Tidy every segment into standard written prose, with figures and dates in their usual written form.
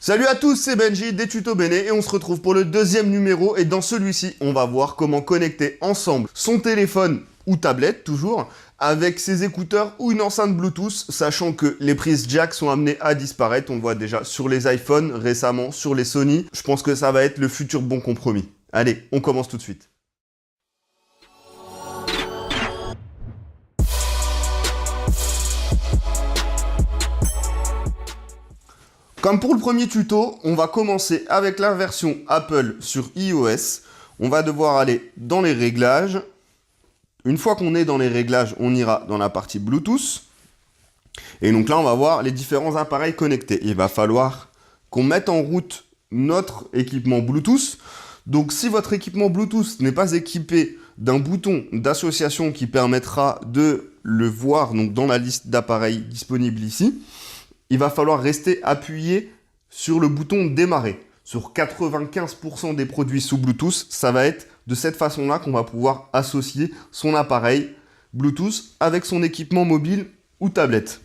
Salut à tous, c'est Benji des Tutos Bene et on se retrouve pour le deuxième numéro et dans celui-ci, on va voir comment connecter ensemble son téléphone ou tablette, toujours, avec ses écouteurs ou une enceinte Bluetooth, sachant que les prises jack sont amenées à disparaître. On le voit déjà sur les iPhones, récemment sur les Sony. Je pense que ça va être le futur bon compromis. Allez, on commence tout de suite. Comme pour le premier tuto, on va commencer avec la version Apple sur iOS. On va devoir aller dans les réglages. Une fois qu'on est dans les réglages, on ira dans la partie Bluetooth. Et donc là, on va voir les différents appareils connectés. Il va falloir qu'on mette en route notre équipement Bluetooth. Donc si votre équipement Bluetooth n'est pas équipé d'un bouton d'association qui permettra de le voir donc, dans la liste d'appareils disponibles ici, il va falloir rester appuyé sur le bouton démarrer. Sur 95% des produits sous Bluetooth, ça va être de cette façon-là qu'on va pouvoir associer son appareil Bluetooth avec son équipement mobile ou tablette.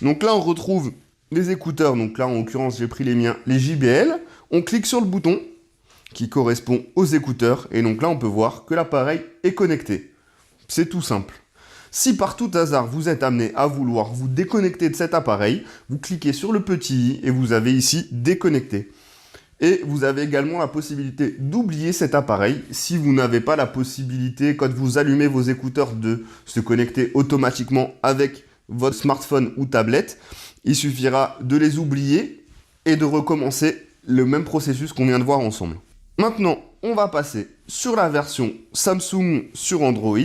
Donc là, on retrouve les écouteurs. Donc là, en l'occurrence, j'ai pris les miens, les JBL. On clique sur le bouton qui correspond aux écouteurs. Et donc là, on peut voir que l'appareil est connecté. C'est tout simple. Si par tout hasard, vous êtes amené à vouloir vous déconnecter de cet appareil, vous cliquez sur le petit i et vous avez ici « Déconnecter ». Et vous avez également la possibilité d'oublier cet appareil si vous n'avez pas la possibilité, quand vous allumez vos écouteurs, de se connecter automatiquement avec votre smartphone ou tablette. Il suffira de les oublier et de recommencer le même processus qu'on vient de voir ensemble. Maintenant, on va passer sur la version Samsung sur Android.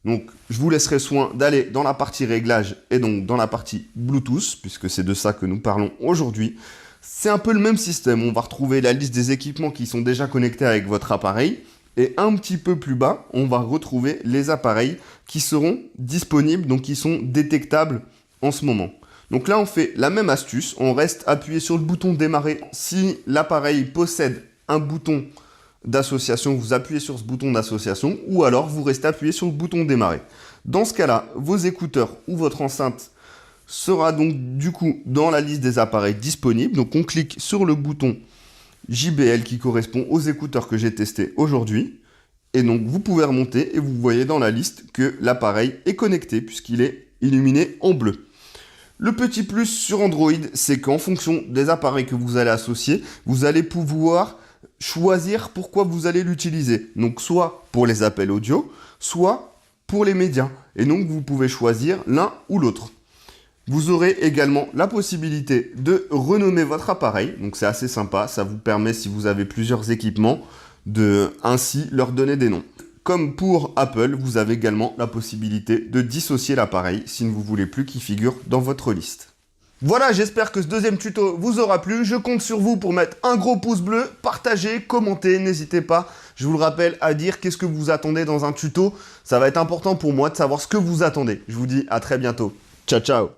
Donc, je vous laisserai soin d'aller dans la partie réglage et donc dans la partie Bluetooth, puisque c'est de ça que nous parlons aujourd'hui. C'est un peu le même système. On va retrouver la liste des équipements qui sont déjà connectés avec votre appareil. Et un petit peu plus bas, on va retrouver les appareils qui seront disponibles, donc qui sont détectables en ce moment. Donc là, on fait la même astuce. On reste appuyé sur le bouton démarrer. Si l'appareil possède un bouton d'association, vous appuyez sur ce bouton d'association ou alors vous restez appuyé sur le bouton démarrer. Dans ce cas-là, vos écouteurs ou votre enceinte sera donc du coup dans la liste des appareils disponibles. Donc on clique sur le bouton JBL qui correspond aux écouteurs que j'ai testés aujourd'hui. Et donc vous pouvez remonter et vous voyez dans la liste que l'appareil est connecté puisqu'il est illuminé en bleu. Le petit plus sur Android, c'est qu'en fonction des appareils que vous allez associer, vous allez pouvoir choisir pourquoi vous allez l'utiliser. Donc soit pour les appels audio, soit pour les médias. Et donc vous pouvez choisir l'un ou l'autre. Vous aurez également la possibilité de renommer votre appareil. Donc c'est assez sympa, ça vous permet, si vous avez plusieurs équipements, de ainsi leur donner des noms. Comme pour Apple, vous avez également la possibilité de dissocier l'appareil si vous ne voulez plus qu'il figure dans votre liste. Voilà, j'espère que ce deuxième tuto vous aura plu. Je compte sur vous pour mettre un gros pouce bleu, partager, commenter. N'hésitez pas, je vous le rappelle, à dire qu'est-ce que vous attendez dans un tuto. Ça va être important pour moi de savoir ce que vous attendez. Je vous dis à très bientôt. Ciao, ciao.